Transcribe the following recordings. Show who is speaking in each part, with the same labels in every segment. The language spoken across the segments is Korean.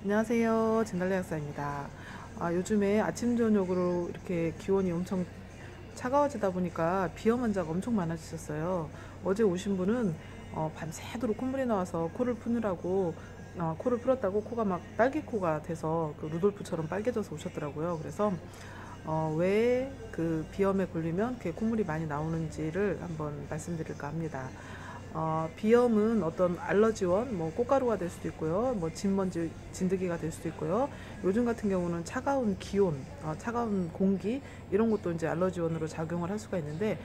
Speaker 1: 안녕하세요. 진달래 약사입니다. 요즘에 아침 저녁으로 이렇게 기온이 엄청 차가워지다 보니까 비염 환자가 엄청 많아지셨어요. 어제 오신 분은 밤새도록 콧물이 나와서 코를 푸느라고 코를 풀었다고 코가 막 딸기코가 돼서 그 루돌프처럼 빨개져서 오셨더라고요. 그래서 왜 그 비염에 걸리면 이렇게 콧물이 많이 나오는지를 한번 말씀드릴까 합니다. 비염은 어떤 알러지원, 뭐 꽃가루가 될 수도 있고요, 뭐 진먼지, 진드기가 될 수도 있고요. 요즘 같은 경우는 차가운 기온, 차가운 공기 이런 것도 이제 알러지원으로 작용을 할 수가 있는데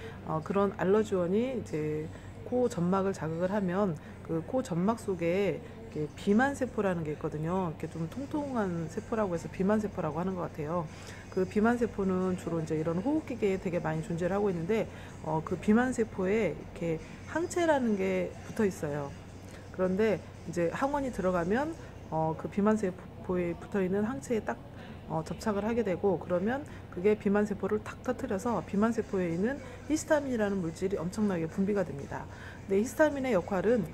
Speaker 1: 그런 알러지원이 이제 코 점막을 자극을 하면 그 코 점막 속에 이렇게 비만 세포라는 게 있거든요. 이렇게 좀 통통한 세포라고 해서 비만 세포라고 하는 것 같아요. 그 비만 세포는 주로 이제 이런 호흡기계에 되게 많이 존재를 하고 있는데 그 비만 세포에 이렇게 항체라는 게 붙어 있어요. 그런데 이제 항원이 들어가면 그 비만 세포에 붙어 있는 항체에 딱 접착을 하게 되고, 그러면 그게 비만 세포를 탁 터트려서 비만 세포에 있는 히스타민이라는 물질이 엄청나게 분비가 됩니다. 근데 히스타민의 역할은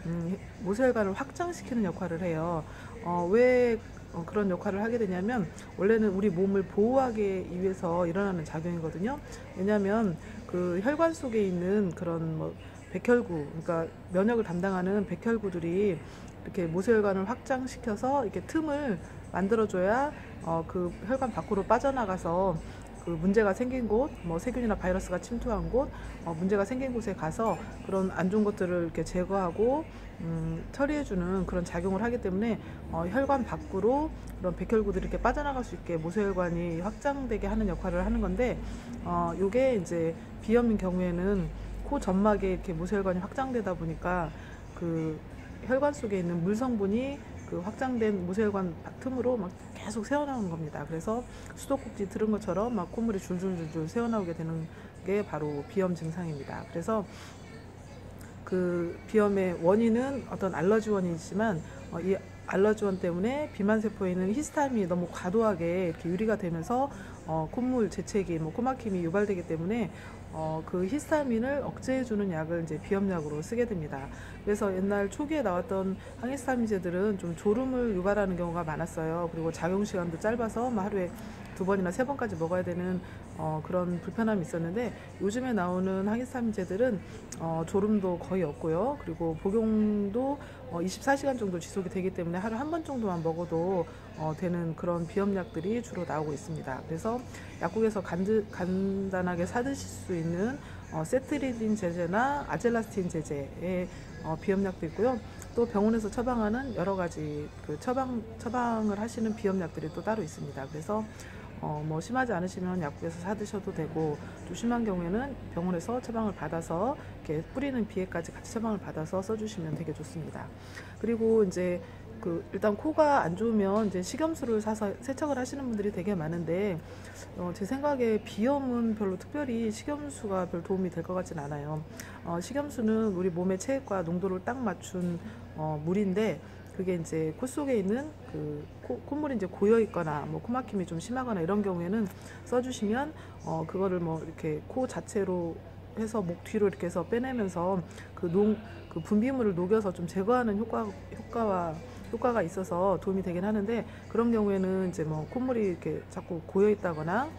Speaker 1: 모세혈관을 확장시키는 역할을 해요. 왜 그런 역할을 하게 되냐면, 원래는 우리 몸을 보호하기 위해서 일어나는 작용이거든요. 왜냐하면 그 혈관 속에 있는 그런 뭐 백혈구, 그러니까 면역을 담당하는 백혈구들이 이렇게 모세혈관을 확장시켜서 이렇게 틈을 만들어줘야 그 혈관 밖으로 빠져나가서 그 문제가 생긴 곳, 뭐 세균이나 바이러스가 침투한 곳, 문제가 생긴 곳에 가서 그런 안 좋은 것들을 이렇게 제거하고 처리해주는 그런 작용을 하기 때문에 혈관 밖으로 그런 백혈구들이 이렇게 빠져나갈 수 있게 모세혈관이 확장되게 하는 역할을 하는 건데, 요게 이제 비염인 경우에는 코 점막에 이렇게 모세혈관이 확장되다 보니까 그 혈관 속에 있는 물 성분이 그 확장된 모세혈관 틈으로 막 계속 새어나오는 겁니다. 그래서 수도꼭지 들은 것처럼 막 콧물이 줄줄줄줄 새어나오게 되는 게 바로 비염 증상입니다. 그래서 그 비염의 원인은 어떤 알러지원이지만 이 알러지원 때문에 비만 세포에 있는 히스타민이 너무 과도하게 이렇게 유리가 되면서 콧물, 재채기, 뭐 코막힘이 유발되기 때문에 그 히스타민을 억제해주는 약을 이제 비염약으로 쓰게 됩니다. 그래서 옛날 초기에 나왔던 항히스타민제들은 좀 졸음을 유발하는 경우가 많았어요. 그리고 작용 시간도 짧아서 뭐 하루에 2번이나 3번까지 먹어야 되는 그런 불편함이 있었는데, 요즘에 나오는 항히스타민제들은 졸음도 거의 없고요. 그리고 복용도 24시간 정도 지속이 되기 때문에 하루 한 번 정도만 먹어도 되는 그런 비염약들이 주로 나오고 있습니다. 그래서 약국에서 간단하게 사드실 수 있는 세트리딘 제제나 아젤라스틴 제제의 비염약도 있고요. 또 병원에서 처방하는 여러 가지 그 처방을 하시는 비염약들이 또 따로 있습니다. 그래서 뭐 심하지 않으시면 약국에서 사드셔도 되고, 또 심한 경우에는 병원에서 처방을 받아서 이렇게 뿌리는 비에까지 같이 처방을 받아서 써주시면 되게 좋습니다. 그리고 이제 그 일단 코가 안 좋으면 이제 식염수를 사서 세척을 하시는 분들이 되게 많은데, 제 생각에 비염은 별로 특별히 식염수가 별 도움이 될 것 같진 않아요. 식염수는 우리 몸의 체액과 농도를 딱 맞춘 물인데, 그게 이제 코 속에 있는 그 콧물이 이제 고여 있거나 뭐 코막힘이 좀 심하거나 이런 경우에는 써주시면 그거를 뭐 이렇게 코 자체로 해서 목 뒤로 이렇게 해서 빼내면서 그 분비물을 녹여서 좀 제거하는 효과가 있어서 도움이 되긴 하는데, 그런 경우에는 이제 뭐 콧물이 이렇게 자꾸 고여 있다거나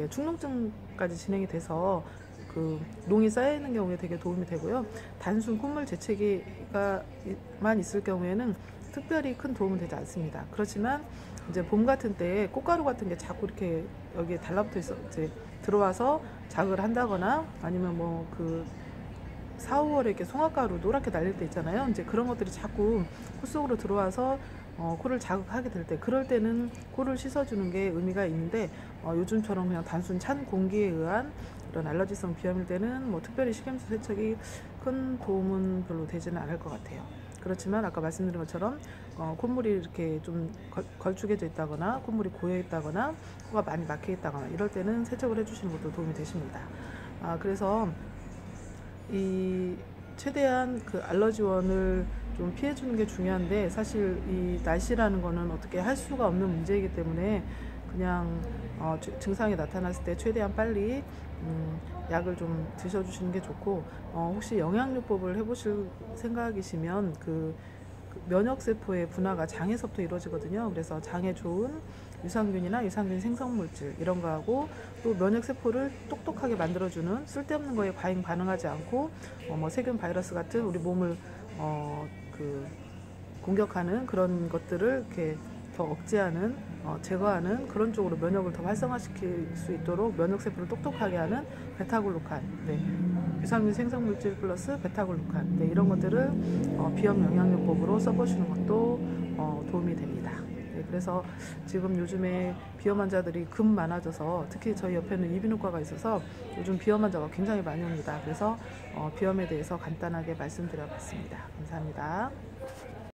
Speaker 1: 축농증까지 진행이 돼서 그 농이 쌓여 있는 경우에 되게 도움이 되고요. 단순 콧물 재채기가만 있을 경우에는 특별히 큰 도움은 되지 않습니다. 그렇지만 이제 봄 같은 때에 꽃가루 같은 게 자꾸 이렇게 여기에 달라붙어 있어 이제 들어와서 자극을 한다거나, 아니면 뭐 그 4, 5월에 이렇게 송화가루 노랗게 날릴 때 있잖아요. 이제 그런 것들이 자꾸 코 속으로 들어와서 코를 자극하게 될 때, 그럴 때는 코를 씻어주는 게 의미가 있는데, 요즘처럼 그냥 단순 찬 공기에 의한 이런 알러지성 비염일 때는 뭐 특별히 식염수 세척이 큰 도움은 별로 되지는 않을 것 같아요. 그렇지만 아까 말씀드린 것처럼 콧물이 이렇게 좀 걸쭉해져 있다거나 콧물이 고여 있다거나 코가 많이 막혀 있다거나 이럴 때는 세척을 해주시는 것도 도움이 되십니다. 그래서 이 최대한 그 알러지원을 좀 피해주는 게 중요한데, 사실 이 날씨라는 거는 어떻게 할 수가 없는 문제이기 때문에 그냥 증상이 나타났을 때 최대한 빨리 약을 좀 드셔주시는 게 좋고, 혹시 영양요법을 해보실 생각이시면 그 그 면역세포의 분화가 장에서부터 이루어지거든요. 그래서 장에 좋은 유산균이나 유산균 생성물질 이런 거하고 또 면역세포를 똑똑하게 만들어주는 쓸데없는 거에 과잉 반응하지 않고 뭐 세균 바이러스 같은 우리 몸을 그 공격하는 그런 것들을 이렇게 더 억제하는 제거하는 그런 쪽으로 면역을 더 활성화시킬 수 있도록 면역세포를 똑똑하게 하는 베타글루칸, 네, 유산균 생성물질 플러스 베타글루칸, 네, 이런 것들을 비염 영양요법으로 써보시는 것도 도움이 됩니다. 네, 그래서 지금 요즘에 비염 환자들이 급 많아져서 특히 저희 옆에는 이비인후과가 있어서 요즘 비염 환자가 굉장히 많이 옵니다. 그래서 비염에 대해서 간단하게 말씀드려봤습니다. 감사합니다.